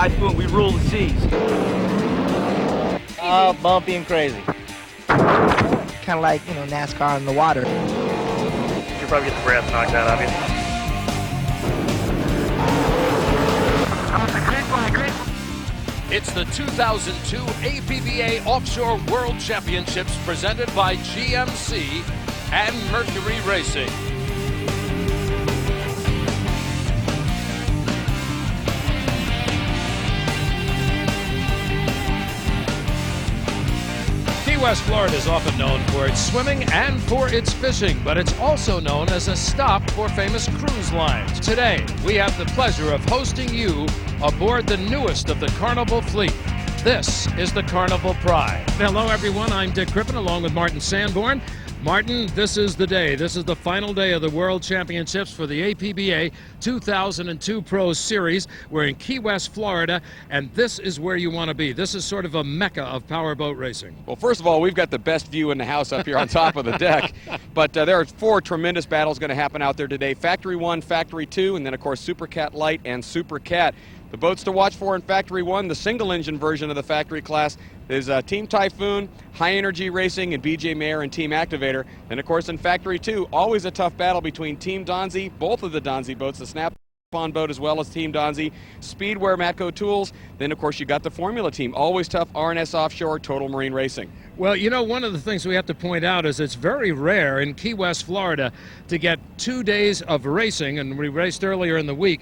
Typhoon, we rule the seas. Bumpy and crazy. Kind of like, NASCAR in the water. You'll probably get the breath knocked out of you. It's the 2002 APBA Offshore World Championships presented by GMC and Mercury Racing. Key West, Florida is often known for its swimming and for its fishing, but it's also known as a stop for famous cruise lines. Today, we have the pleasure of hosting you aboard the newest of the Carnival fleet. This is the Carnival Pride. Hello, everyone. I'm Dick Crippen, along with Martin Sanborn. Martin, this is the day. This is the final day of the World Championships for the APBA 2002 Pro Series. We're in Key West, Florida, and this is where you want to be. This is sort of a mecca of powerboat racing. Well, first of all, we've got the best view in the house up here on top of the deck. But there are 4 tremendous battles going to happen out there today. Factory 1, Factory 2, and then, of course, Super Cat Light and Super Cat. The boats to watch for in Factory 1, the single-engine version of the Factory class, is Team Typhoon, High Energy Racing, and BJ Mayer and Team Activator. And, of course, in Factory 2, always a tough battle between Team Donzi, both of the Donzi boats, the Snap-on boat as well as Team Donzi, Speedwear Matco Tools. Then, of course, you got the Formula team, always tough, R&S Offshore, Total Marine Racing. Well, one of the things we have to point out is it's very rare in Key West, Florida, to get 2 days of racing, and we raced earlier in the week,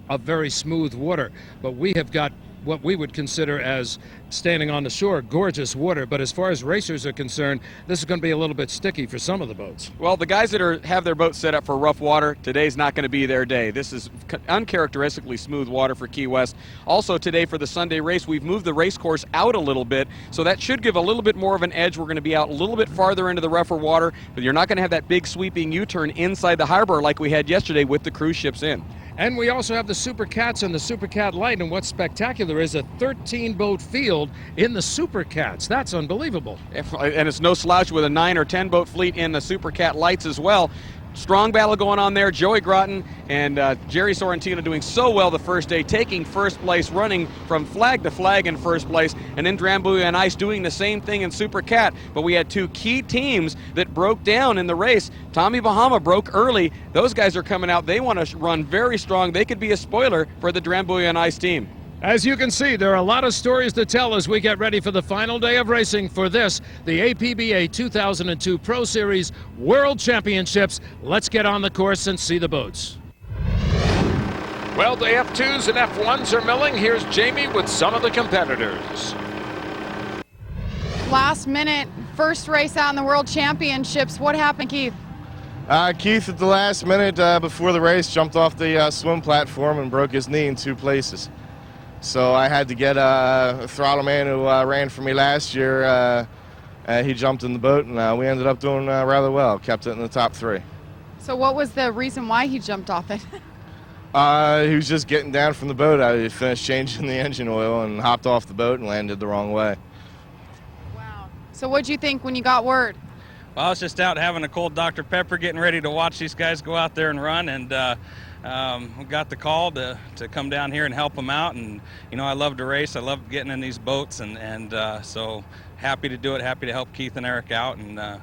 of very smooth water. But we have got what we would consider as standing on the shore, gorgeous water. But as far as racers are concerned, this is going to be a little bit sticky for some of the boats. Well, the guys that have their boats set up for rough water, today's not going to be their day. This is uncharacteristically smooth water for Key West. Also today for the Sunday race, we've moved the race course out a little bit, so that should give a little bit more of an edge. We're going to be out a little bit farther into the rougher water, but you're not going to have that big sweeping U-turn inside the harbor like we had yesterday with the cruise ships in. And we also have the Super Cats and the Super Cat Light, and what's spectacular is a 13-boat field in the Super Cats. That's unbelievable. And it's no slouch with a 9 or 10 boat fleet in the Super Cat Lights as well. Strong battle going on there. Joey Groton and Jerry Sorrentino doing so well the first day, taking first place, running from flag to flag in first place, and then Drambuie and Ice doing the same thing in Super Cat. But we had 2 key teams that broke down in the race. Tommy Bahama broke early. Those guys are coming out. They want to run very strong. They could be a spoiler for the Drambuie and Ice team. As you can see, there are a lot of stories to tell as we get ready for the final day of racing for this, the APBA 2002 Pro Series World Championships. Let's get on the course and see the boats. Well, the F2s and F1s are milling. Here's Jamie with some of the competitors. Last minute, first race out in the World Championships. What happened, Keith? Keith, at the last minute before the race, jumped off the swim platform and broke his knee in 2 places. So I had to get a throttle man who ran for me last year. He jumped in the boat, and we ended up doing rather well. Kept it in the top 3. So what was the reason why he jumped off it? He was just getting down from the boat. I finished changing the engine oil and hopped off the boat and landed the wrong way. Wow. So what'd you think when you got word? Well, I was just out having a cold Dr. Pepper, getting ready to watch these guys go out there and run, and we got the call to come down here and help them out. And I love to race. I love getting in these boats, and so happy to do it. Happy to help Keith and Eric out, and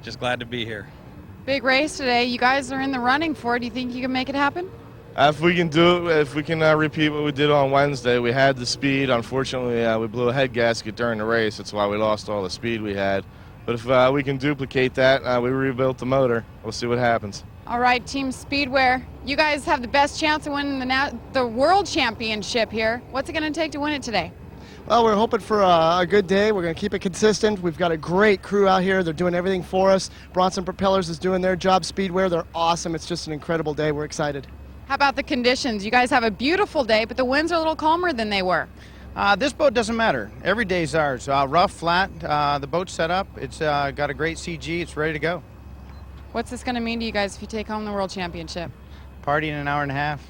just glad to be here. Big race today. You guys are in the running for it. Do you think you can make it happen? If we can do it, if we can repeat what we did on Wednesday, we had the speed. Unfortunately, we blew a head gasket during the race. That's why we lost all the speed we had. But if we can duplicate that, we rebuilt the motor. We'll see what happens. All right, Team Speedwear, you guys have the best chance of winning the World Championship here. What's it going to take to win it today? Well, we're hoping for a good day. We're going to keep it consistent. We've got a great crew out here. They're doing everything for us. Bronson Propellers is doing their job. Speedwear, they're awesome. It's just an incredible day. We're excited. How about the conditions? You guys have a beautiful day, but the winds are a little calmer than they were. This boat doesn't matter. Every day's ours. Rough, flat, the boat's set up. It's got a great CG. It's ready to go. What's this going to mean to you guys if you take home the World Championship? Party in an hour and a half.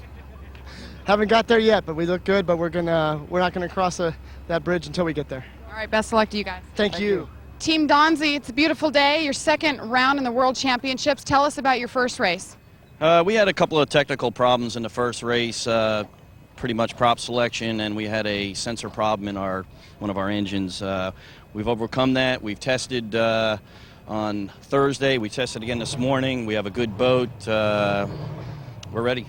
Haven't got there yet, but we look good, but we're not gonna cross that bridge until we get there. All right, best of luck to you guys. Thank you. Team Donzi, it's a beautiful day, your second round in the World Championships. Tell us about your first race. We had a couple of technical problems in the first race. pretty much prop selection, and we had a sensor problem in one of our engines. We've overcome that. We've tested on Thursday. We tested again this morning. We have a good boat. We're ready.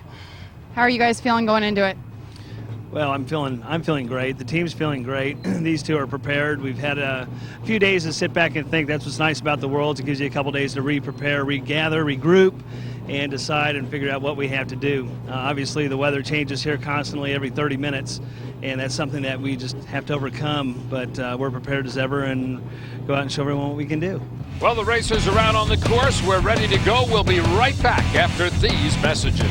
How are you guys feeling going into it? Well, I'm feeling great. The team's feeling great. These two are prepared. We've had a few days to sit back and think. That's what's nice about the Worlds. It gives you a couple days to re-prepare, regather, regroup, and decide and figure out what we have to do. Obviously, the weather changes here constantly every 30 minutes, and that's something that we just have to overcome. But we're prepared as ever and go out and show everyone what we can do. Well, the racers are out on the course. We're ready to go. We'll be right back after these messages.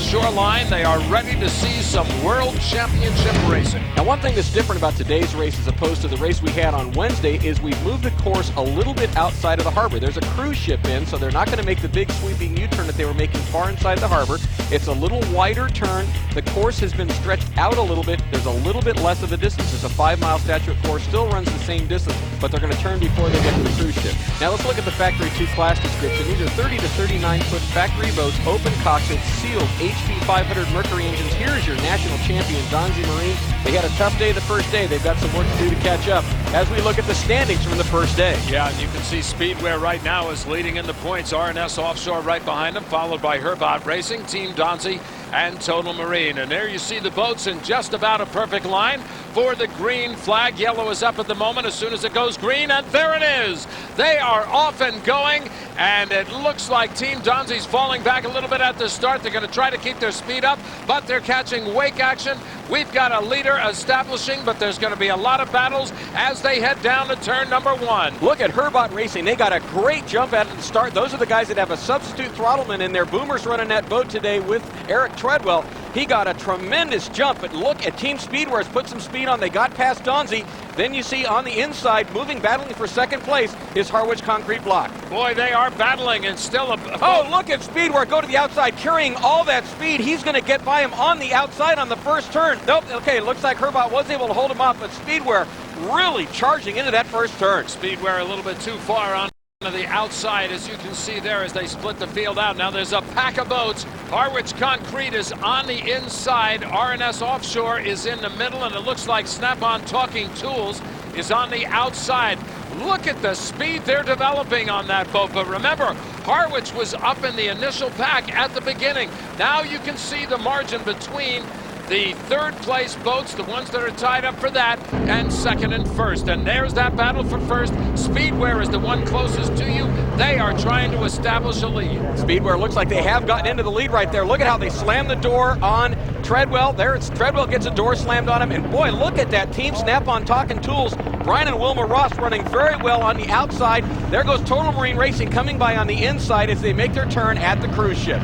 Shoreline, they are ready to see some World Championship racing. Now, one thing that's different about today's race as opposed to the race we had on Wednesday is we've moved the course a little bit outside of the harbor. There's a cruise ship in, so they're not going to make the big sweeping U-turn that they were making far inside the harbor. It's a little wider turn. The course has been stretched out a little bit. There's a little bit less of a distance. It's a 5-mile statute course, still runs the same distance, but they're going to turn before they get to the cruise ship. Now let's look at the Factory 2 class description. These are 30 to 39-foot factory boats, open cockpits, sealed, HP 500 Mercury engines. Here's your national champion, Donzi Marine. They had a tough day the first day. They've got some work to do to catch up as we look at the standings from the first day. Yeah, and you can see Speedware right now is leading in the points. R&S Offshore right behind them, followed by Powerboat Racing, Team Donzi, and Total Marine. And there you see the boats in just about a perfect line for the green flag. Yellow is up at the moment as soon as it goes green, and there it is. They are off and going, and it looks like Team Donzi's falling back a little bit at the start. They're going to try to keep their speed up, but they're catching wake action. We've got a leader establishing, but there's going to be a lot of battles as they head down to turn number 1. Look at Powerboat Racing. They got a great jump at the start. Those are the guys that have a substitute throttleman in there. Boomer's running that boat today with Eric Treadwell. He got a tremendous jump, but look at Team Speedware's put some speed on. They got past Donzi. Then you see on the inside, moving, battling for second place, is Harwich Concrete Block. Boy, they are battling, and still oh, look at Speedware go to the outside, carrying all that speed. He's going to get by him on the outside on the first turn. Nope, okay, it looks like Powerboat was able to hold him off, but Speedware really charging into that first turn. Speedware a little bit too far on the outside, as you can see there, as they split the field out. Now there's a pack of boats. Harwich Concrete is on the inside. R&S Offshore is in the middle, and it looks like Snap-on Talking Tools is on the outside. Look at the speed they're developing on that boat. But remember, Harwich was up in the initial pack at the beginning. Now you can see the margin between the third place boats, the ones that are tied up for that, and second and first. And there's that battle for first. Speedware is the one closest to you. They are trying to establish a lead. Speedware looks like they have gotten into the lead right there. Look at how they slammed the door on Treadwell. There it's Treadwell gets a door slammed on him. And boy, look at that Team Snap-on Talking Tools. Brian and Wilma Ross running very well on the outside. There goes Total Marine Racing coming by on the inside as they make their turn at the cruise ship.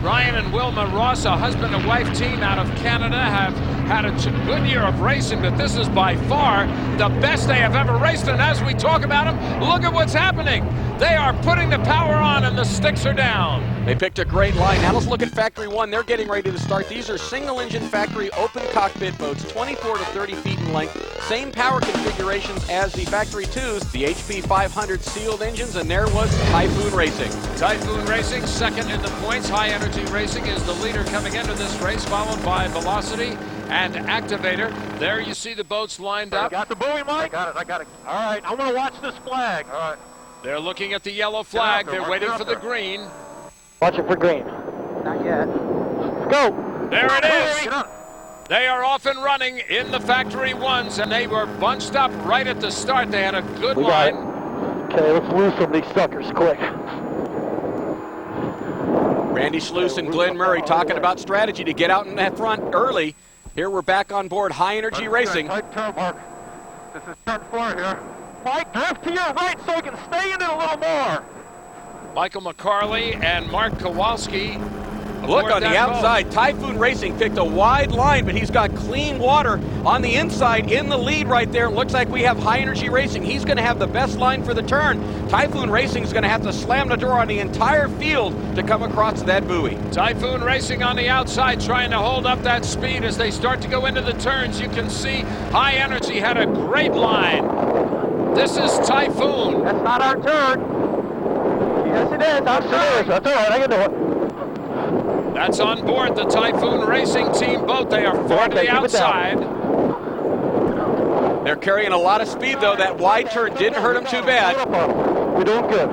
Ryan and Wilma Ross, a husband and wife team out of Canada, have had a good year of racing, but this is by far the best they have ever raced. And as we talk about them, look at what's happening. They are putting the power on, and the sticks are down. They picked a great line. Now let's look at Factory 1. They're getting ready to start. These are single-engine factory open cockpit boats, 24 to 30 feet in length. Same power configurations as the Factory 2s, the HP 500 sealed engines, and there was Typhoon Racing. Typhoon Racing, second in the points. High Energy Racing is the leader coming into this race, followed by Velocity and Activator. There you see the boats lined up. Got the buoy, Mike? I got it. All right, I want to watch this flag. All right. They're looking at the yellow flag. They're waiting for the green. Watch it for green. Not yet. Let's go. There it is. They are off and running in the Factory 1s, and they were bunched up right at the start. They had a good line. Okay, let's lose some of these suckers quick. Randy Schluss and Glenn Murray talking about strategy to get out in that front early. Here we're back on board High Energy Racing. Tight turn, Mark. This is turn 4 here. Mike, drift to your right so you can stay in it a little more. Michael McCarley and Mark Kowalski. Look on the outside, Typhoon Racing picked a wide line, but he's got clean water on the inside in the lead right there. Looks like we have High Energy Racing. He's going to have the best line for the turn. Typhoon Racing is going to have to slam the door on the entire field to come across that buoy. Typhoon Racing on the outside trying to hold up that speed as they start to go into the turns. You can see High Energy had a great line. This is Typhoon. That's not our turn. Yes, it is. I'm serious. That's all right. I can do it. That's on board the Typhoon Racing Team boat. They are far to the outside. They're carrying a lot of speed, though. That wide turn didn't hurt them too bad. We're doing good.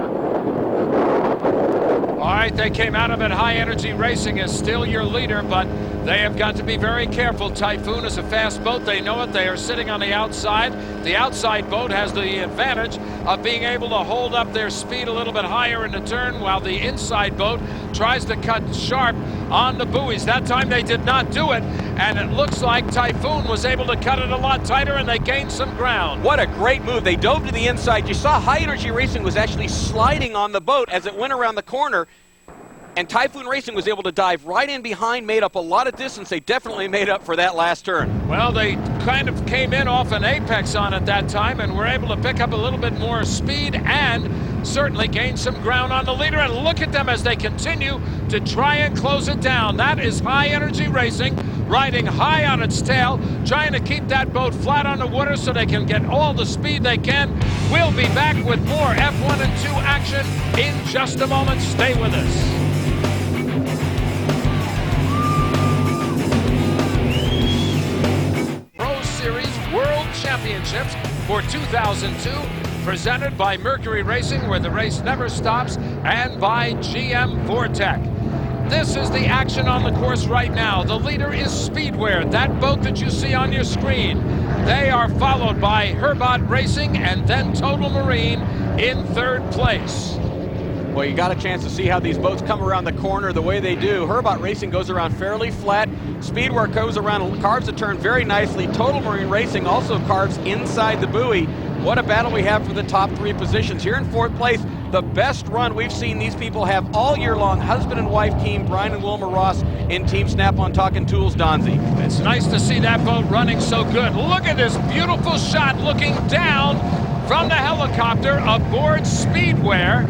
All right, they came out of it. High Energy Racing is still your leader, but they have got to be very careful. Typhoon is a fast boat. They know it. They are sitting on the outside. The outside boat has the advantage of being able to hold up their speed a little bit higher in the turn, while the inside boat tries to cut sharp on the buoys. That time they did not do it, and it looks like Typhoon was able to cut it a lot tighter, and they gained some ground. What a great move. They dove to the inside. You saw High Energy Racing was actually sliding on the boat as it went around the corner, and Typhoon Racing was able to dive right in behind, made up a lot of distance. They definitely made up for that last turn. Well, they kind of came in off an apex on it that time and were able to pick up a little bit more speed and certainly gain some ground on the leader. And look at them as they continue to try and close it down. That is High Energy Racing riding high on its tail, trying to keep that boat flat on the water so they can get all the speed they can. We'll be back with more F1 and 2 action in just a moment. Stay with us. World Championships for 2002, presented by Mercury Racing, where the race never stops, and by GM Vortec. This is the action on the course right now. The leader is Speedwear, that boat that you see on your screen. They are followed by Herbot Racing and then Total Marine in third place. Well, you got a chance to see how these boats come around the corner the way they do. Herbot Racing goes around fairly flat. Speedwear goes around and carves the turn very nicely. Total Marine Racing also carves inside the buoy. What a battle we have for the top 3 positions. Here in fourth place, the best run we've seen these people have all year long. Husband and wife team, Brian and Wilma Ross in Team Snap-on Talking Tools, Donzie. It's nice to see that boat running so good. Look at this beautiful shot looking down from the helicopter aboard Speedwear.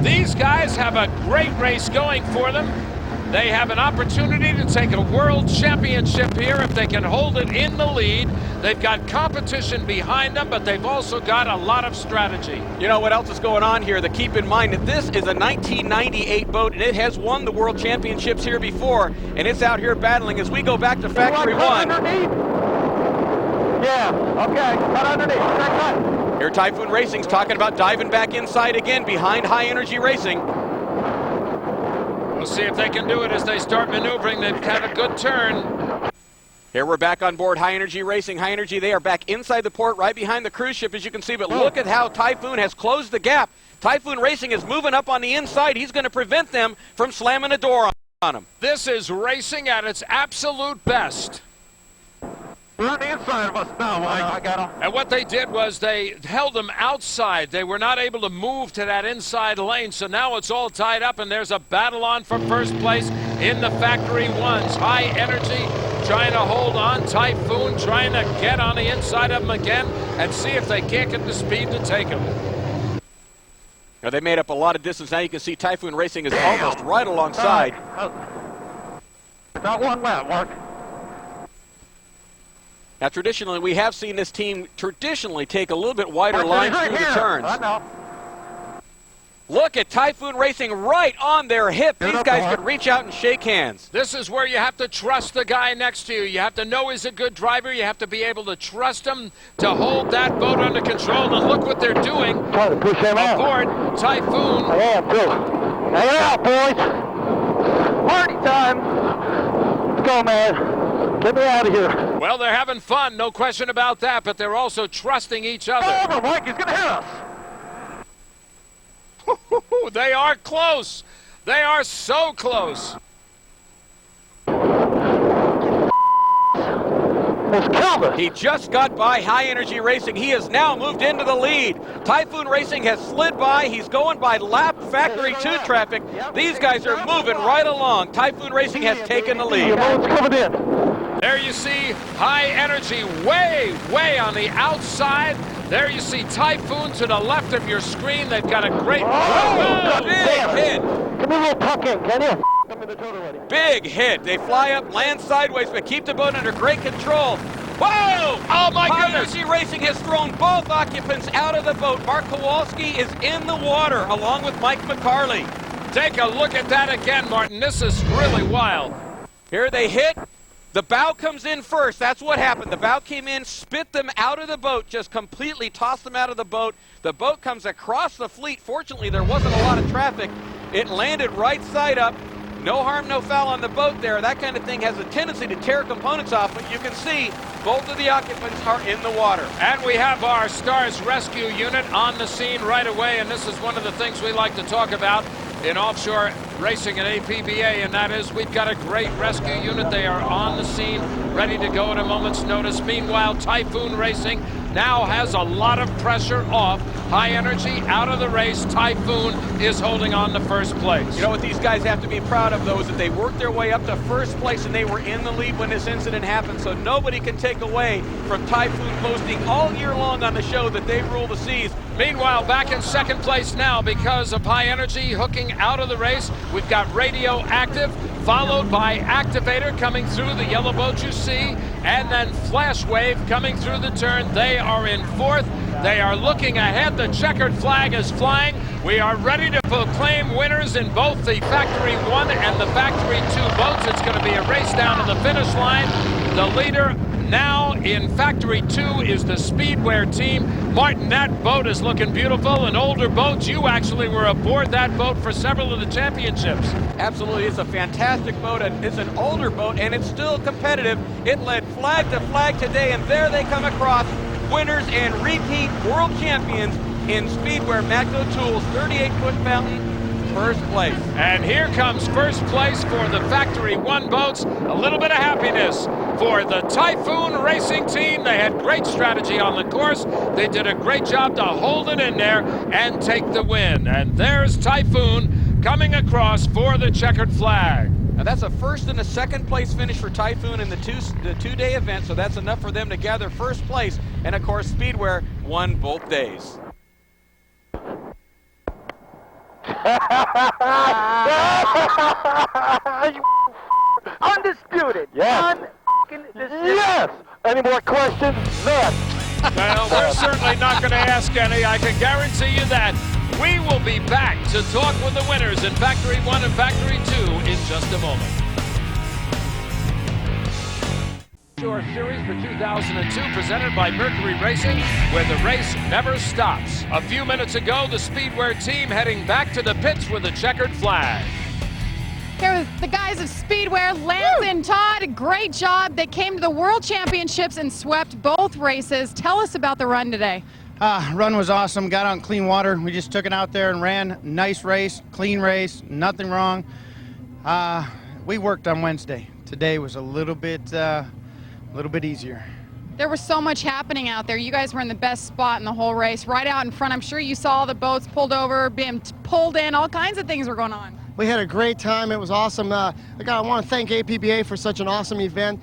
These guys have a great race going for them. They have an opportunity to take a world championship here if they can hold it in the lead. They've got competition behind them, but they've also got a lot of strategy. You know what else is going on here? To keep in mind that this is a 1998 boat, and it has won the world championships here before, and it's out here battling as we go back to Factory 1. Yeah, okay, cut underneath, cut. Here Typhoon Racing's talking about diving back inside again behind High Energy Racing. We'll see if they can do it as they start maneuvering. They've had a good turn. Here we're back on board High Energy Racing. High Energy, they are back inside the port right behind the cruise ship, as you can see. But look at how Typhoon has closed the gap. Typhoon Racing is moving up on the inside. He's going to prevent them from slamming a door on him. This is racing at its absolute best. They're on the inside of us now, Mike. I got them. And what they did was they held them outside. They were not able to move to that inside lane, so now it's all tied up, and there's a battle on for first place in the Factory 1s. High Energy trying to hold on. Typhoon trying to get on the inside of them again and see if they can't get the speed to take them. Now they made up a lot of distance. Now you can see Typhoon Racing is almost right alongside. Not one lap, Mark. Now, traditionally, we have seen this team traditionally take a little bit wider lines through the turns. I know. Look at Typhoon Racing right on their hip. These guys could reach out and shake hands. This is where you have to trust the guy next to you. You have to know he's a good driver. You have to be able to trust him to hold that boat under control. And look what they're doing. Try to push him out. Aboard Typhoon. I am, too. Hang out, boys. Party time. Let's go, man. Get me out of here. Well, they're having fun, no question about that, but they're also trusting each other. Over, Mike, he's going to hit us. They are close. They are so close. He just got by High Energy Racing. He has now moved into the lead. Typhoon Racing has slid by. He's going by lap Factory 2 traffic. These guys are moving right along. Typhoon Racing has taken the lead. Coming in. There you see High Energy way, way on the outside. There you see Typhoon to the left of your screen. They've got a great... Big hit. Come a little puck in, can you? Come in the total ready. Big hit. They fly up, land sideways, but keep the boat under great control. Whoa! Oh, my High goodness. Energy Racing has thrown both occupants out of the boat. Mark Kowalski is in the water along with Mike McCarley. Take a look at that again, Martin. This is really wild. Here they hit. The bow comes in first. That's what happened. The bow came in, spit them out of the boat, just completely tossed them out of the boat. The boat comes across the fleet. Fortunately, there wasn't a lot of traffic. It landed right side up. No harm, no foul on the boat there. That kind of thing has a tendency to tear components off, but you can see both of the occupants are in the water. And we have our STARS rescue unit on the scene right away, and this is one of the things we like to talk about in offshore racing at APBA, and that is we've got a great rescue unit. They are on the scene, ready to go at a moment's notice. Meanwhile, Typhoon Racing now has a lot of pressure off. High Energy out of the race. Typhoon is holding on to first place. You know what these guys have to be proud of, though, is that they worked their way up to first place and they were in the lead when this incident happened, so nobody can take away from Typhoon posting all year long on the show that they rule the seas. Meanwhile, back in second place now because of High Energy hooking out of the race. We've got Radioactive, followed by Activator coming through the yellow boat you see, and then Flash Wave coming through the turn. They are in fourth. They are looking ahead. The checkered flag is flying. We are ready to proclaim winners in both the Factory 1 and the Factory 2 boats. It's going to be a race down to the finish line. The leader now in Factory 2 is the Speedware team. Martin, that boat is looking beautiful. An older boat. You actually were aboard that boat for several of the championships. Absolutely, it's a fantastic boat. It's an older boat, and it's still competitive. It led flag to flag today, and there they come across winners and repeat world champions in Speedware. Matco Tools, 38-foot fountain, first place. And here comes first place for the Factory 1 boats. A little bit of happiness for the Typhoon Racing team. They had great strategy on the course. They did a great job to hold it in there and take the win. And there's Typhoon coming across for the checkered flag. Now that's a first and a second place finish for Typhoon in the two-day event, so that's enough for them to gather first place. And of course, Speedware won both days. Undisputed. Yes. Yes. Any more questions? None. Well, we're certainly not going to ask any. I can guarantee you that. We will be back to talk with the winners in Factory 1 and Factory 2 in just a moment. Offshore Series for 2002 presented by Mercury Racing, where the race never stops. A few minutes ago, the Speedware team heading back to the pits with a checkered flag. Here with the guys of Speedware, Lance and Todd, great job. They came to the World Championships and swept both races. Tell us about the run today. Run was awesome. Got out in clean water. We just took it out there and ran. Nice race, clean race, nothing wrong. We worked on Wednesday. Today was a little bit easier. There was so much happening out there. You guys were in the best spot in the whole race, right out in front. I'm sure you saw the boats pulled over, being pulled in, all kinds of things were going on. We had a great time. It was awesome. I want to thank APBA for such an awesome event.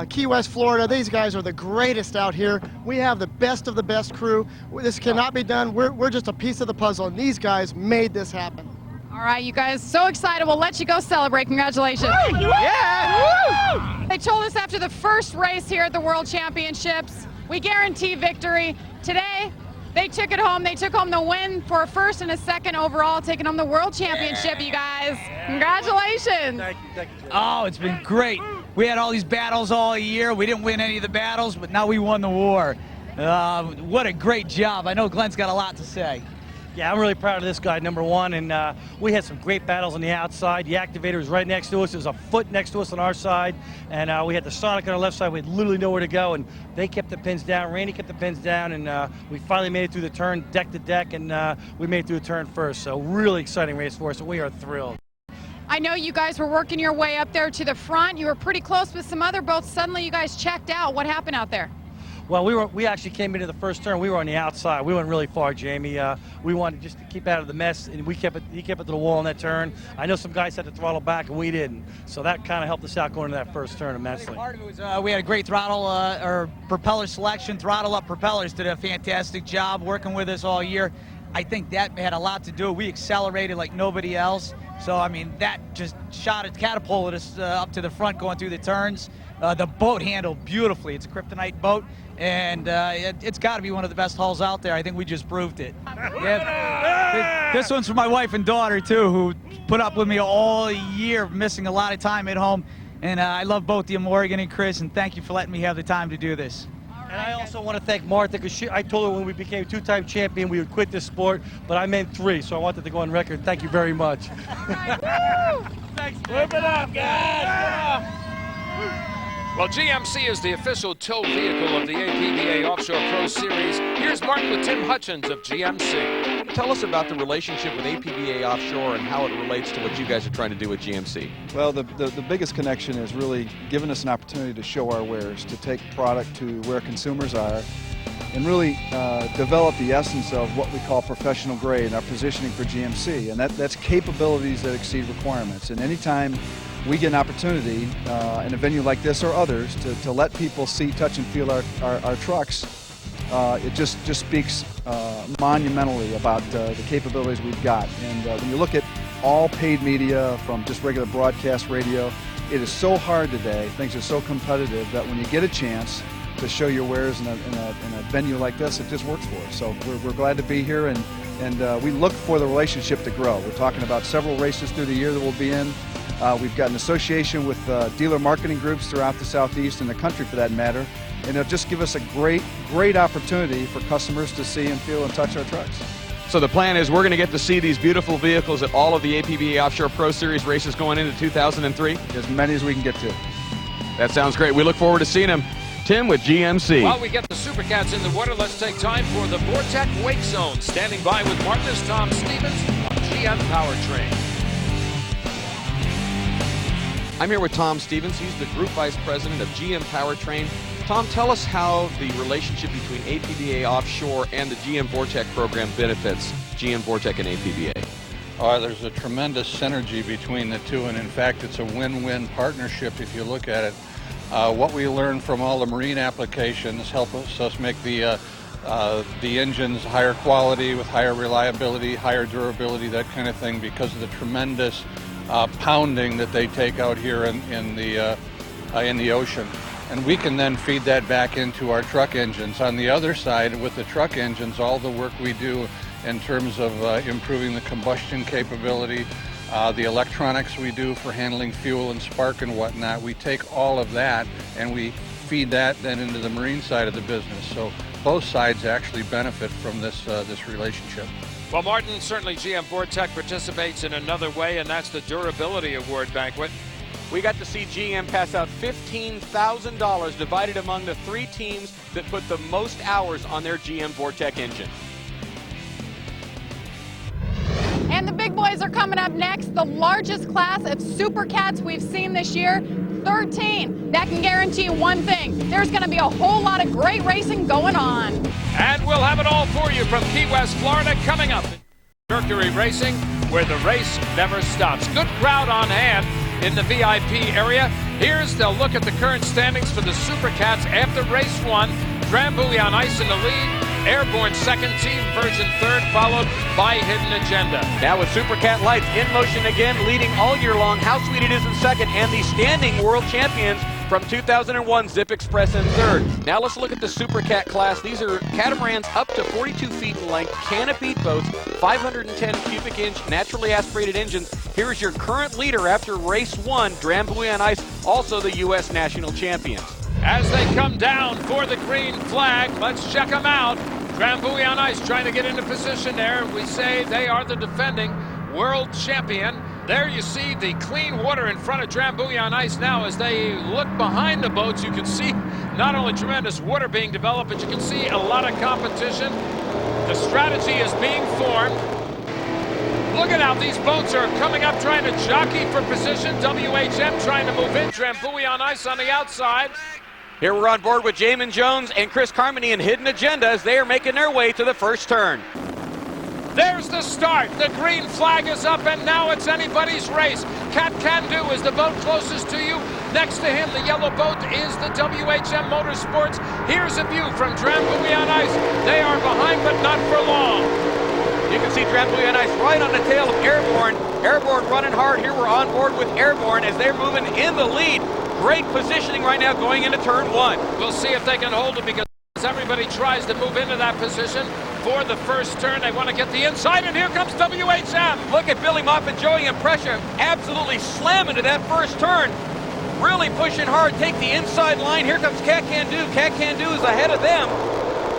Key West, Florida, these guys are the greatest out here. We have the best of the best crew. This cannot be done. We're just a piece of the puzzle, and these guys made this happen. All right, you guys, so excited. We'll let you go celebrate. Congratulations. Yeah! They told us after the first race here at the World Championships, we guarantee victory. Today, they took it home. They took home the win for a first and a second overall, taking home the World Championship, you guys. Congratulations. Thank you. Oh, it's been great. We had all these battles all year. We didn't win any of the battles, but now we won the war. What a great job. I know Glenn's got a lot to say. Yeah, I'm really proud of this guy, number one, and we had some great battles on the outside. The Activator was right next to us. It was a foot next to us on our side, and we had the Sonic on our left side. We had literally nowhere to go, and they kept the pins down. Randy kept the pins down, and we finally made it through the turn, deck to deck, and we made it through the turn first. So really exciting race for us, and we are thrilled. I know you guys were working your way up there to the front. You were pretty close with some other boats. Suddenly you guys checked out. What happened out there? Well, we actually came into the first turn. We were on the outside. We went really far, Jamie. We wanted just to keep out of the mess, and he kept it to the wall on that turn. I know some guys had to throttle back, and we didn't. So that kind of helped us out going into that first turn immensely. Part of it was we had a great throttle or propeller selection. Throttle up propellers did a fantastic job working with us all year. I think that had a lot to do. We accelerated like nobody else. So, I mean, that just catapulted us up to the front going through the turns. The boat handled beautifully. It's a kryptonite boat, and it's got to be one of the best hulls out there. I think we just proved it. Yeah. This one's for my wife and daughter, too, who put up with me all year, missing a lot of time at home. And I love both you, Morgan and Chris, and thank you for letting me have the time to do this. And I also want to thank Martha, because I told her when we became two-time champion we would quit this sport, but I meant 3, so I wanted to go on record. Thank you very much. Thanks. Whip it up, guys. Well, GMC is the official tow vehicle of the APBA Offshore Pro Series. Here's Martin with Tim Hutchins of GMC. Tell us about the relationship with APBA Offshore and how it relates to what you guys are trying to do with GMC. Well, the biggest connection is really giving us an opportunity to show our wares, to take product to where consumers are, and really develop the essence of what we call professional grade and our positioning for GMC. And that's capabilities that exceed requirements. And anytime we get an opportunity in a venue like this or others to let people see, touch, and feel our trucks, it just speaks monumentally about the capabilities we've got. And when you look at all paid media from just regular broadcast radio, it is so hard today. Things are so competitive that when you get a chance to show your wares in a venue like this, it just works for us. So we're glad to be here, and we look for the relationship to grow. We're talking about several races through the year that we'll be in. We've got an association with dealer marketing groups throughout the Southeast and the country for that matter, and it'll just give us a great opportunity for customers to see and feel and touch our trucks. So the plan is we're going to get to see these beautiful vehicles at all of the APBA Offshore Pro Series races going into 2003? As many as we can get to. That sounds great. We look forward to seeing them. Tim with GMC. While we get the Supercats in the water, let's take time for the Vortec Wake Zone. Standing by with Martha's Tom Stevens on GM Powertrain. I'm here with Tom Stevens. He's the Group Vice President of GM Powertrain. Tom, tell us how the relationship between APBA Offshore and the GM Vortec program benefits GM Vortec and APBA. There's a tremendous synergy between the two, and in fact it's a win-win partnership if you look at it. What we learn from all the marine applications help us make the engines higher quality with higher reliability, higher durability, that kind of thing, because of the tremendous pounding that they take out here in the ocean. And we can then feed that back into our truck engines. On the other side, with the truck engines, all the work we do in terms of improving the combustion capability, the electronics we do for handling fuel and spark and whatnot, we take all of that and we feed that then into the marine side of the business. So both sides actually benefit from this relationship. Well, Martin, certainly GM Vortec participates in another way, and that's the Durability Award Banquet. We got to see GM pass out $15,000 divided among the 3 teams that put the most hours on their GM Vortec engine. And the big boys are coming up next. The largest class of Supercats we've seen this year, 13. That can guarantee one thing. There's going to be a whole lot of great racing going on. And we'll have it all for you from Key West, Florida, coming up. Mercury Racing, where the race never stops. Good crowd on hand in the VIP area. Here's the look at the current standings for the Supercats after race 1. Drambuie on ice in the lead. Airborne second, Team Virgin third, followed by Hidden Agenda. Now with Supercat Lights in motion again, leading all year long. How sweet it is in second, and the standing world champions from 2001, Zip Express in third. Now let's look at the Supercat class. These are catamarans up to 42 feet in length, canopied boats, 510 cubic inch naturally aspirated engines. Here's your current leader after race 1, Drambuie on ice, also the U.S. national champions. As they come down for the green flag, let's check them out. Drambuie on ice trying to get into position there. We say they are the defending world champion. There you see the clean water in front of Drambuie on ice now. As they look behind the boats, you can see not only tremendous water being developed, but you can see a lot of competition. The strategy is being formed. Look at how these boats are coming up, trying to jockey for position. WHM trying to move in. Drambuie on ice on the outside. Here we're on board with Jamin Jones and Chris Carmody and Hidden Agenda as they are making their way to the first turn. There's the start. The green flag is up, and now it's anybody's race. Cat Can Do is the boat closest to you. Next to him, the yellow boat is the WHM Motorsports. Here's a view from Drambuie on ice. They are behind, but not for long. You can see Drambuie Ice right on the tail of Airborne. Airborne running hard here. We're on board with Airborne as they're moving in the lead. Great positioning right now going into turn 1. We'll see if they can hold it because everybody tries to move into that position for the first turn. They want to get the inside, and here comes WHM. Look at Billy Moffitt, Joey and Pressure absolutely slamming to that first turn. Really pushing hard, take the inside line. Here comes Cat Can Do. Cat Can Do is ahead of them.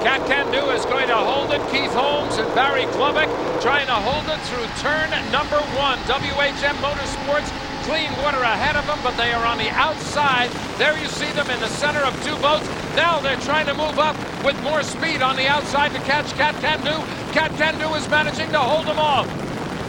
Cat Can Do is going to hold it. Keith Holmes and Barry Klobuck trying to hold it through turn number 1. WHM Motorsports, Clean Water ahead of them, but they are on the outside. There you see them in the center of 2 boats. Now they're trying to move up with more speed on the outside to catch Cat Can Do. Cat Can Do is managing to hold them off.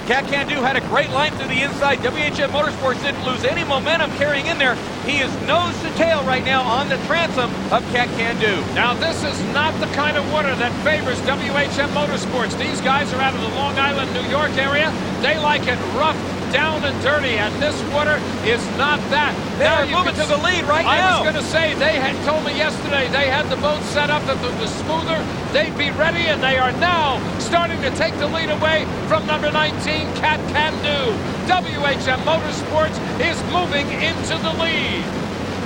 Cat Can Do had a great line through the inside. WHM Motorsports didn't lose any momentum carrying in there. He is nose to tail right now on the transom of Cat Can Do. Now this is not the kind of water that favors WHM Motorsports. These guys are out of the Long Island, New York area. They like it rough, down and dirty, and this water is not that. They're moving to the lead right now. I was going to say, they had told me yesterday they had the boat set up that it was smoother. They'd be ready, and they are now starting to take the lead away from number 19, Cat Can Do. WHM Motorsports is moving into the lead.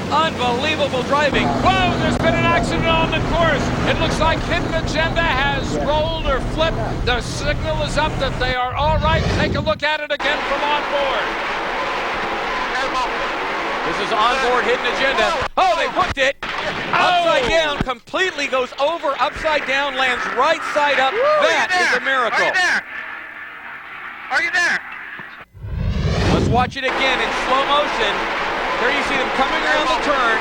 Unbelievable driving. Whoa, there's been an accident on the course. It looks like Hidden Agenda has rolled or flipped. The signal is up that they are all right. Take a look at it again from on board. This is on board Hidden Agenda. Oh, they hooked it. Upside down, completely goes over, upside down, lands right side up. That is a miracle. Are you there? Are you there? Let's watch it again in slow motion. There you see them coming around the turn.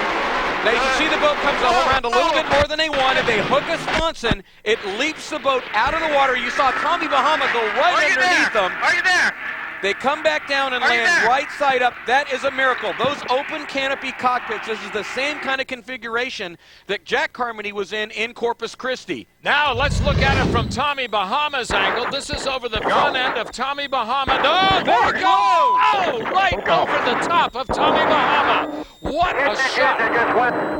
They see the boat comes around a little bit more than they wanted. They hook a sponson. It leaps the boat out of the water. You saw Tommy Bahama go right underneath them. Are you there? They come back down and land right side up. That is a miracle. Those open canopy cockpits, this is the same kind of configuration that Jack Carmody was in Corpus Christi. Now let's look at it from Tommy Bahama's angle. This is over the front end of Tommy Bahama. Oh, there we go! Oh, right over the top of Tommy Bahama. What a shot!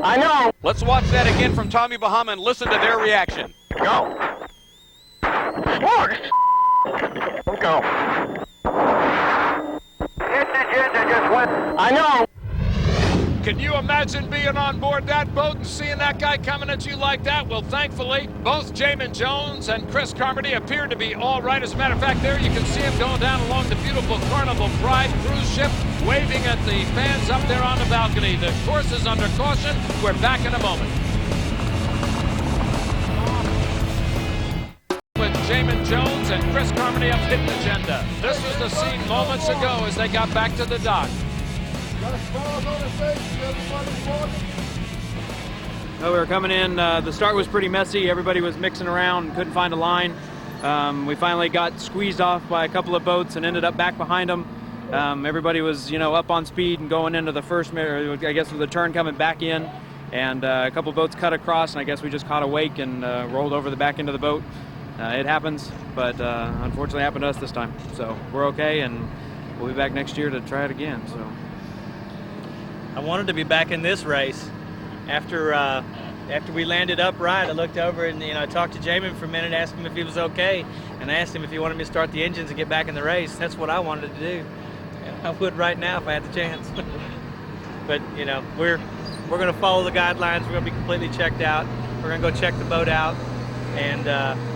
I know. Let's watch that again from Tommy Bahama and listen to their reaction. Go. Go. I know. Can you imagine being on board that boat and seeing that guy coming at you like that? Well, thankfully, both Jamin Jones and Chris Carmody appear to be all right. As a matter of fact, there you can see him going down along the beautiful Carnival Pride cruise ship, waving at the fans up there on the balcony. The course is under caution. We're back in a moment. With Jamin Jones and Chris Carmody up Hidden Agenda. This was the scene moments ago as they got back to the dock. Well, we were coming in, the start was pretty messy. Everybody was mixing around, couldn't find a line. We finally got squeezed off by a couple of boats and ended up back behind them. Everybody was, up on speed and going into the first, I guess, with the turn coming back in. And a couple of boats cut across, and I guess we just caught a wake and rolled over the back end of the boat. It happens, but unfortunately happened to us this time. So we're okay, and we'll be back next year to try it again. So I wanted to be back in this race. After we landed upright, I looked over and I talked to Jamin for a minute, asked him if he was okay, and I asked him if he wanted me to start the engines and get back in the race. That's what I wanted to do. And I would right now if I had the chance. But we're going to follow the guidelines. We're going to be completely checked out. We're going to go check the boat out, and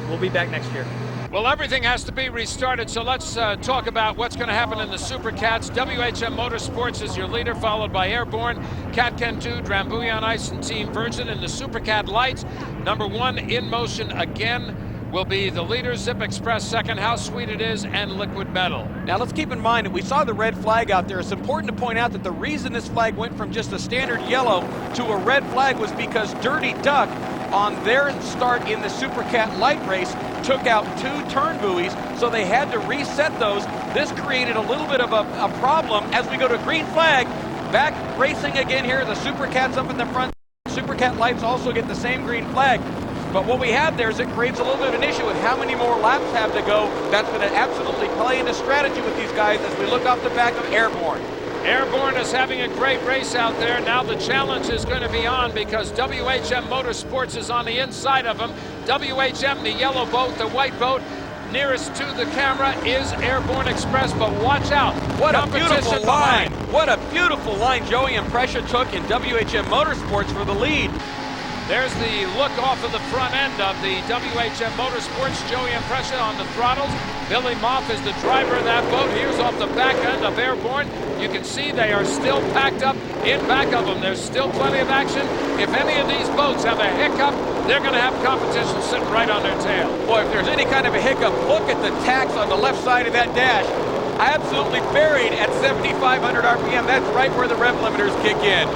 we'll be back next year. Well, everything has to be restarted, so let's talk about what's going to happen in the Super Cats. WHM Motorsports is your leader, followed by Airborne, Cat Can Do, Drambuie on Ice, and Team Virgin. In the Super Cat Lights, number 1 in motion again will be the leader, Zip Express second, How Sweet It Is, and Liquid Metal. Now let's keep in mind that we saw the red flag out there. It's important to point out that the reason this flag went from just a standard yellow to a red flag was because Dirty Duck, on their start in the Super Cat Light race, took out 2 turn buoys, so they had to reset those. This created a little bit of a problem as we go to green flag. Back racing again here, the Super Cats up in the front. Super Cat Lights also get the same green flag. But what we have there is it creates a little bit of an issue with how many more laps have to go. That's going to absolutely play into strategy with these guys as we look off the back of Airborne. Airborne is having a great race out there. Now the challenge is going to be on because WHM Motorsports is on the inside of them. WHM, the yellow boat, the white boat, Nearest to the camera is Airborne Express, but watch out. What a Competition beautiful line. behind. What a beautiful line Joey Impressia took in WHM Motorsports for the lead. There's the look off of the front end of the WHM Motorsports. Joey Impressia on the throttles. Billy Moff is the driver of that boat. Here's off the back end of Airborne. You can see they are still packed up in back of them. There's still plenty of action. If any of these boats have a hiccup, they're going to have competition sitting right on their tail. Boy, if there's any kind of a hiccup, look at the tacks on the left side of that dash. Absolutely buried at 7,500 RPM. That's right where the rev limiters kick in.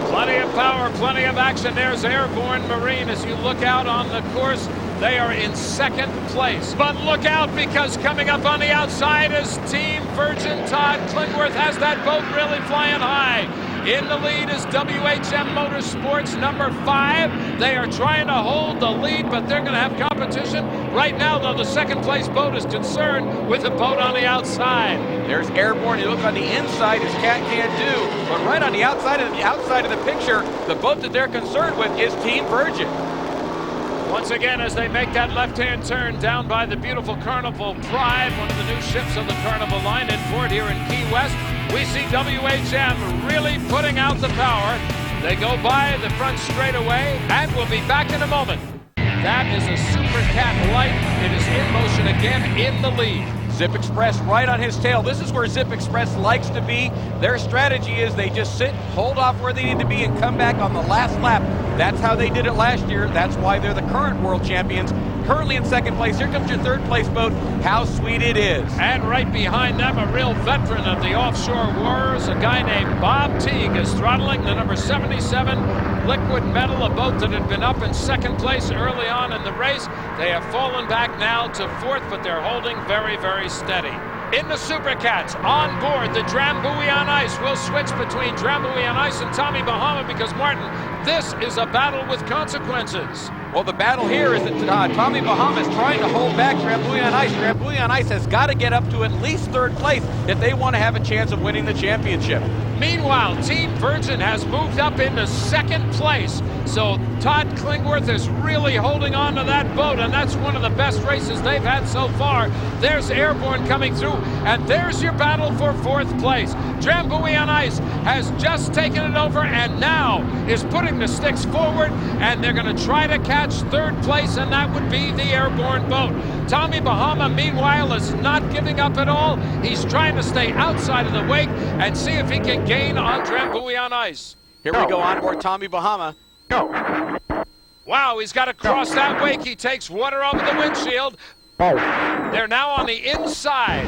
Plenty of power, plenty of action. There's Airborne Marine. As you look out on the course, they are in second place. But look out, because coming up on the outside is Team Virgin. Todd Klingworth has that boat really flying high. In the lead is WHM Motorsports, number 5. They are trying to hold the lead, but they're going to have competition. Right now, though, the second place boat is concerned with the boat on the outside. There's Airborne. You look on the inside as Cat Can Do, but right on the outside of the picture, the boat that they're concerned with is Team Virgin. Once again, as they make that left-hand turn down by the beautiful Carnival Pride, one of the new ships of the Carnival line in port here in Key West, we see WHM really putting out the power. They go by the front straightaway, and we'll be back in a moment. That is a Super Cat Light. It is in motion again in the lead. Zip Express right on his tail. This is where Zip Express likes to be. Their strategy is they just sit, hold off where they need to be, and come back on the last lap. That's how they did it last year. That's why they're the current world champions. Currently in second place. Here comes your third place boat. How sweet it is. And right behind them, a real veteran of the offshore wars, a guy named Bob Teague is throttling the number 77 Liquid Metal, a boat that had been up in second place early on in the race. They have fallen back now to fourth, but they're holding very, very steady. In the Super Cats, on board the Drambuie on Ice. We'll switch between Drambuie on Ice and Tommy Bahama because, Martin, this is a battle with consequences. Well, the battle here is that Tommy Bahama is trying to hold back Drambuie on Ice. Drambuie on Ice has got to get up to at least third place if they want to have a chance of winning the championship. Meanwhile, Team Virgin has moved up into second place. So Todd Klingworth is really holding on to that boat, and that's one of the best races they've had so far. There's Airborne coming through, and there's your battle for fourth place. Drambuie on Ice has just taken it over and now is putting the sticks forward, and they're going to try to catch third place, and that would be the Airborne boat. Tommy Bahama, meanwhile, is not giving up at all. He's trying to stay outside of the wake and see if he can gain on Drambuie on Ice. Here we go on board Tommy Bahama. Wow, he's got to cross that wake. He takes water over the windshield. They're now on the inside.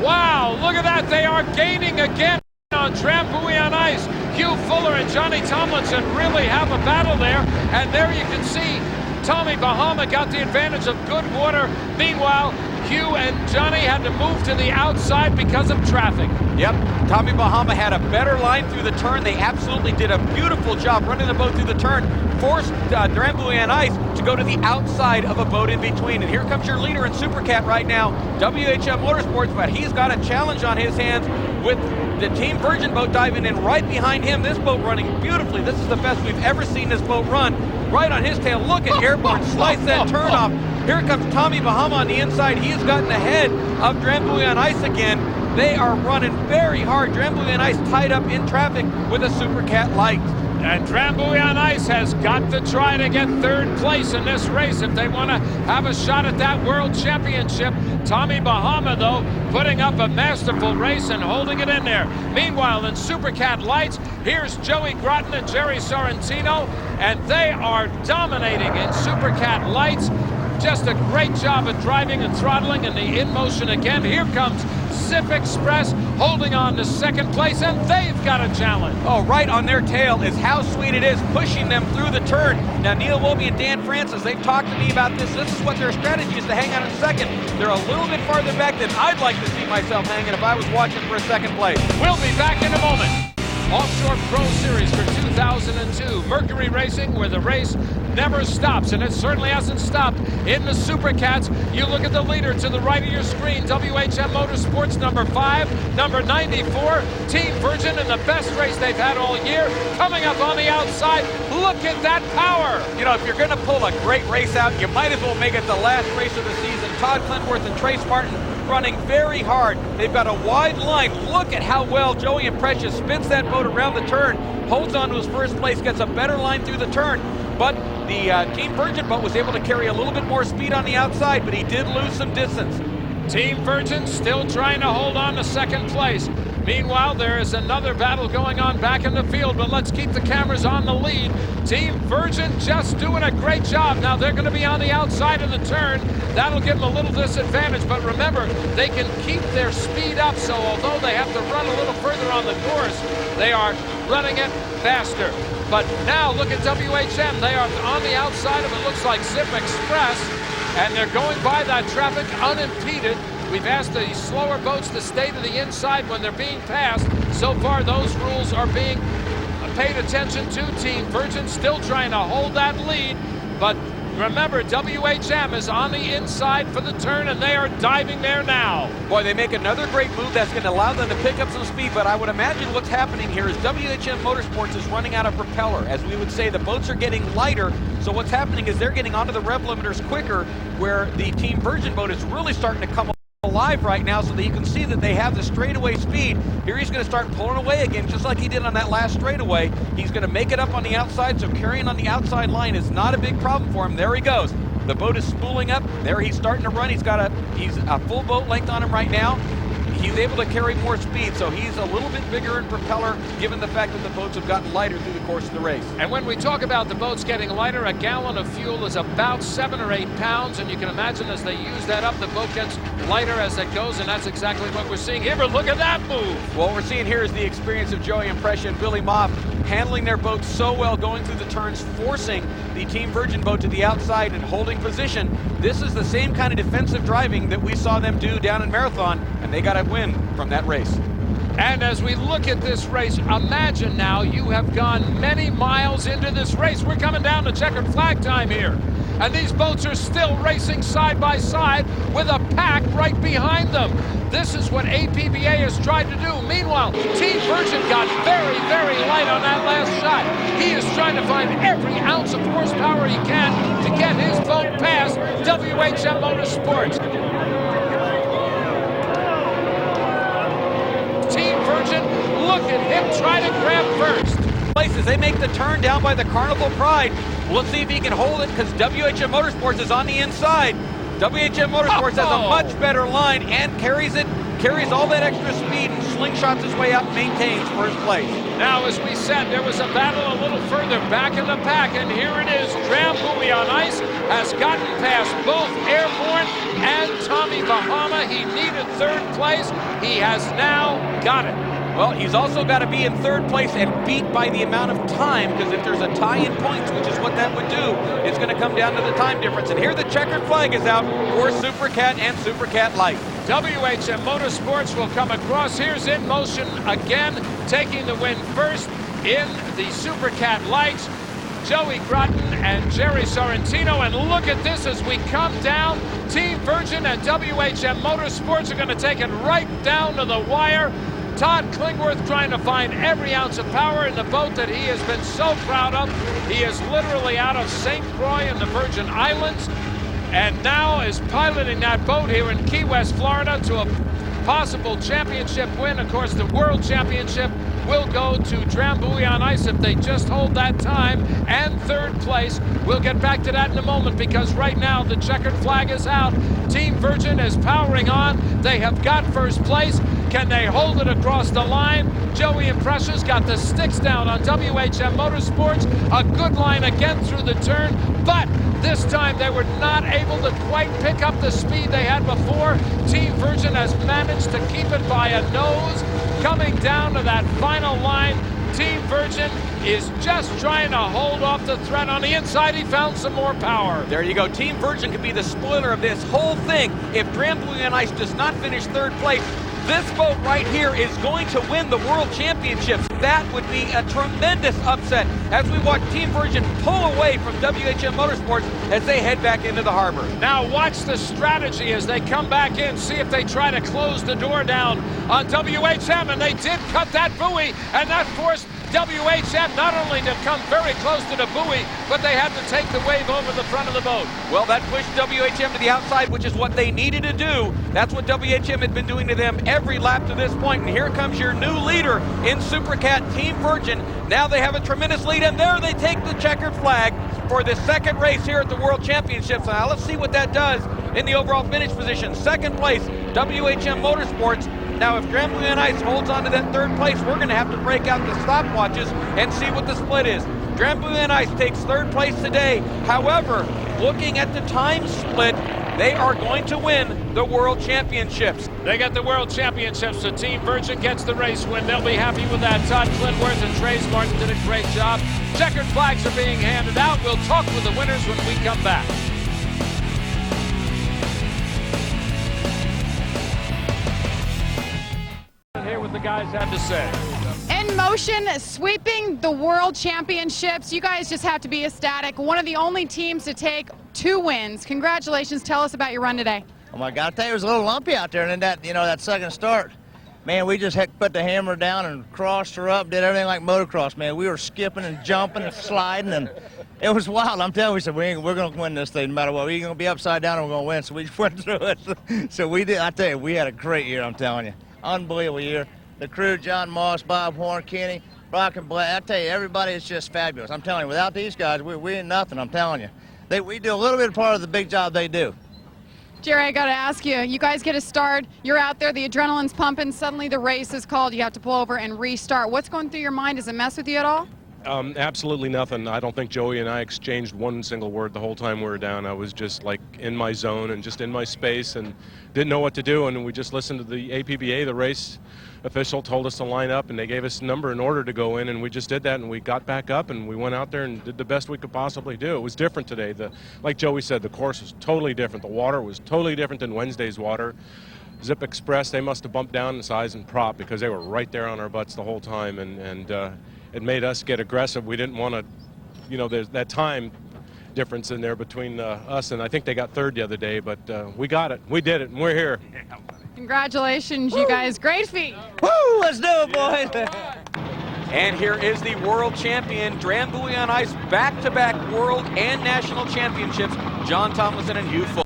Wow, look at that. They are gaining again on Drambuie on Ice. Hugh Fuller and Johnny Tomlinson really have a battle there. And there you can see Tommy Bahama got the advantage of good water. Meanwhile, Hugh and Johnny had to move to the outside because of traffic. Yep, Tommy Bahama had a better line through the turn. They absolutely did a beautiful job running the boat through the turn. Forced Drambuie on Ice to go to the outside of a boat in between. And here comes your leader in Super Cat right now, WHM Motorsports, but he's got a challenge on his hands with the Team Virgin boat diving in right behind him. This boat running beautifully. This is the best we've ever seen this boat run. Right on his tail. Look at Airborne slice that turn off. Here comes Tommy Bahama on the inside. He has gotten ahead of Drambuie on Ice again. They are running very hard. Drambuie on Ice tied up in traffic with a Super Cat Light. And Drambuie on Ice has got to try to get third place in this race if they want to have a shot at that world championship. Tommy Bahama, though, putting up a masterful race and holding it in there. Meanwhile, in Super Cat Lights, here's Joey Groton and Jerry Sorrentino, and they are dominating in Super Cat Lights. Just a great job of driving and throttling, and the in motion again. Here comes Zip Express holding on to second place, and they've got a challenge. Oh, right on their tail is How Sweet It Is, pushing them through the turn. Now, Neil Wolby and Dan Francis, they've talked to me about this. This is what their strategy is, to hang on in second. They're a little bit farther back than I'd like to see myself hanging if I was watching for a second place. We'll be back in a moment. Offshore Pro Series for 2002. Mercury Racing, where the race never stops, and it certainly hasn't stopped in the Super Cats. You look at the leader to the right of your screen, WHM Motorsports, number 5, number 94, Team Virgin, in the best race they've had all year. Coming up on the outside, look at that power. You know, if you're going to pull a great race out, you might as well make it the last race of the season. Todd Clinworth and Trace Martin running very hard. They've got a wide line. Look at how well Joey and Precious spins that boat around the turn, holds on to his first place, gets a better line through the turn. But the Team Virgin boat was able to carry a little bit more speed on the outside, but he did lose some distance. Team Virgin still trying to hold on to second place. Meanwhile, there is another battle going on back in the field, but let's keep the cameras on the lead. Team Virgin just doing a great job. Now they're going to be on the outside of the turn. That'll give them a little disadvantage, but remember, they can keep their speed up, so although they have to run a little further on the course, they are running it faster. But now look at WHM. They are on the outside of it, looks like Zip Express, and they're going by that traffic unimpeded. We've asked the slower boats to stay to the inside when they're being passed. So far, those rules are being paid attention to. Team Virgin still trying to hold that lead, but remember, WHM is on the inside for the turn, and they are diving there now. Boy, they make another great move that's going to allow them to pick up some speed, but I would imagine what's happening here is WHM Motorsports is running out of propeller. As we would say, the boats are getting lighter, so what's happening is they're getting onto the rev limiters quicker, where the Team Virgin boat is really starting to come alive right now, so that you can see that they have the straightaway speed. Here he's going to start pulling away again, just like he did on that last straightaway. He's going to make it up on the outside, so carrying on the outside line is not a big problem for him. There he goes. The boat is spooling up. There he's starting to run. He's a full boat length on him right now. He's able to carry more speed, so he's a little bit bigger in propeller, given the fact that the boats have gotten lighter through the course of the race. And when we talk about the boats getting lighter, a gallon of fuel is about 7 or 8 pounds, and you can imagine as they use that up, the boat gets lighter as it goes, and that's exactly what we're seeing here. But look at that move! What we're seeing here is the experience of Joey Impression and Billy Moff handling their boats so well, going through the turns, forcing the Team Virgin boat to the outside and holding position. This is the same kind of defensive driving that we saw them do down in Marathon, and they got a win from that race. And as we look at this race, imagine now you have gone many miles into this race. We're coming down to checkered flag time here. And these boats are still racing side by side with a pack right behind them. This is what APBA has tried to do. Meanwhile, Team Virgin got very, very light on that last shot. He is trying to find every ounce of horsepower he can to get his boat past WHM Motorsports. Team Virgin, look at him try to grab first. Places, they make the turn down by the Carnival Pride. Let's see if he can hold it, because WHM Motorsports is on the inside. WHM Motorsports has a much better line and carries all that extra speed and slingshots his way up and maintains first place. Now, as we said, there was a battle a little further back in the pack, and here it is. Drambuie on Ice has gotten past both Airborne and Tommy Bahama. He needed third place. He has now got it. Well, he's also got to be in third place and beat by the amount of time, because if there's a tie in points, which is what that would do, it's going to come down to the time difference. And here the checkered flag is out for Super Cat and Super Cat Light. WHM Motorsports will come across. Here's In Motion again, taking the win first in the Super Cat Lights. Joey Groton and Jerry Sorrentino, and look at this as we come down. Team Virgin and WHM Motorsports are going to take it right down to the wire. Todd Clinworth trying to find every ounce of power in the boat that he has been so proud of. He is literally out of St. Croix in the Virgin Islands, and now is piloting that boat here in Key West, Florida, to a possible championship win. Of course, the World Championship will go to Drambuie on Ice if they just hold that time, and third place. We'll get back to that in a moment, because right now the checkered flag is out. Team Virgin is powering on. They have got first place. Can they hold it across the line? Joey and Precious got the sticks down on WHM Motorsports. A good line again through the turn, but this time they were not able to quite pick up the speed they had before. Team Virgin has managed to keep it by a nose. Coming down to that final line, Team Virgin is just trying to hold off the threat. On the inside, he found some more power. There you go. Team Virgin could be the spoiler of this whole thing if Drambuie on Ice does not finish third place. this boat right here is going to win the World Championships. That would be a tremendous upset as we watch Team Virgin pull away from WHM Motorsports as they head back into the harbor. Now watch the strategy as they come back in, see if they try to close the door down on WHM, and they did cut that buoy, and that forced WHM not only to come very close to the buoy, but they had to take the wave over the front of the boat. Well, that pushed WHM to the outside, which is what they needed to do. That's what WHM had been doing to them every lap to this point. And here comes your new leader in Supercat, Team Virgin. Now they have a tremendous lead, and there they take the checkered flag for the second race here at the World Championships. Now let's see what that does in the overall finish position. Second place, WHM Motorsports. Now, if Drambuie and Ice holds on to that third place, we're going to have to break out the stopwatches and see what the split is. Drambuie and Ice takes third place today. However, looking at the time split, they are going to win the World Championships. They get the World Championships. The Team Virgin gets the race win. They'll be happy with that. Todd Clinworth and Trace Martin did a great job. Checkered flags are being handed out. We'll talk with the winners when we come back. Hear what the guys had to say. In motion, sweeping the World Championships. You guys just have to be ecstatic. One of the only teams to take 2 wins. Congratulations. Tell us about your run today. Oh my God, I tell you, it was a little lumpy out there, and then that, that second start, man, we just put the hammer down and crossed her up, did everything like motocross, man. We were skipping and jumping and sliding, and it was wild. I'm telling you, we said we're going to win this thing no matter what. We're going to be upside down and we're going to win. So we just went through it. So we did. I tell you, we had a great year. I'm telling you, unbelievable year. The crew, John Moss, Bob Horn, Kenny, Brock and Black. I tell you, everybody is just fabulous. I'm telling you, without these guys, we ain't nothing. I'm telling you, we do a little bit of part of the big job they do. Jerry, I got to ask you, you guys get a start, you're out there, the adrenaline's pumping, suddenly the race is called, you have to pull over and restart. What's going through your mind? Does it mess with you at all? Absolutely nothing. I don't think Joey and I exchanged one single word the whole time we were down. I was just like in my zone and just in my space and didn't know what to do, and we just listened to the APBA, the race official told us to line up, and they gave us a number in order to go in, and we just did that, and we got back up and we went out there and did the best we could possibly do. It was different today. Like Joey said, the course was totally different. The water was totally different than Wednesday's water. Zip Express, they must have bumped down in size and prop because they were right there on our butts the whole time, and it made us get aggressive. We didn't want to, there's that time difference in there between us, and I think they got third the other day, but we got it. We did it, and we're here. Congratulations, you guys. Great feat. Woo! Let's do it, boys. And here is the world champion, Drambuie on Ice, back-to-back world and national championships, John Tomlinson and Hugh Fuller.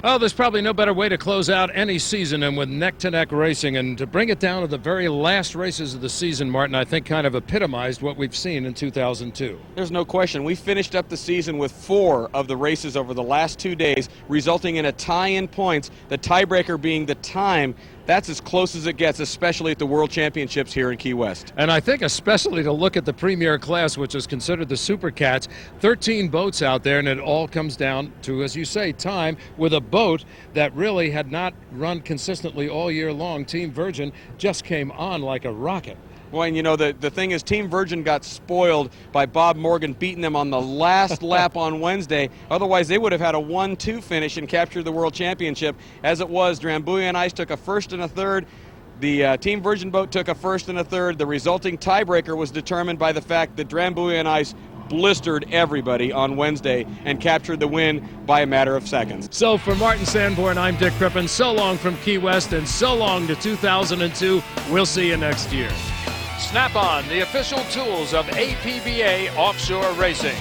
Oh, there's probably no better way to close out any season than with neck-to-neck racing. And to bring it down to the very last races of the season, Martin, I think kind of epitomized what we've seen in 2002. There's no question. We finished up the season with 4 of the races over the last 2 days, resulting in a tie in points, the tiebreaker being the time. That's as close as it gets, especially at the World Championships here in Key West. And I think especially to look at the premier class, which is considered the Super Cats, 13 boats out there, and it all comes down to, as you say, time with a boat that really had not run consistently all year long. Team Virgin just came on like a rocket. Well, and the thing is, Team Virgin got spoiled by Bob Morgan beating them on the last lap on Wednesday. Otherwise, they would have had a 1-2 finish and captured the World Championship. As it was, Drambuie and Ice took a first and a third. The Team Virgin boat took a first and a third. The resulting tiebreaker was determined by the fact that Drambuie and Ice blistered everybody on Wednesday and captured the win by a matter of seconds. So for Martin Sanborn, I'm Dick Crippen. So long from Key West and so long to 2002. We'll see you next year. Snap-on, the official tools of APBA Offshore Racing.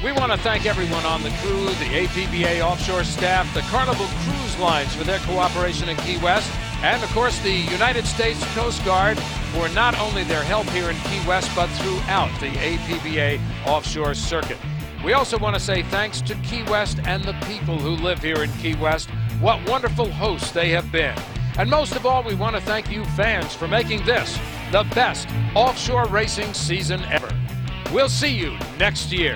We want to thank everyone on the crew, the APBA Offshore staff, the Carnival Cruise Lines for their cooperation in Key West, and of course the United States Coast Guard for not only their help here in Key West, but throughout the APBA Offshore circuit. We also want to say thanks to Key West and the people who live here in Key West. What wonderful hosts they have been. And most of all, we want to thank you fans for making this the best offshore racing season ever. We'll see you next year.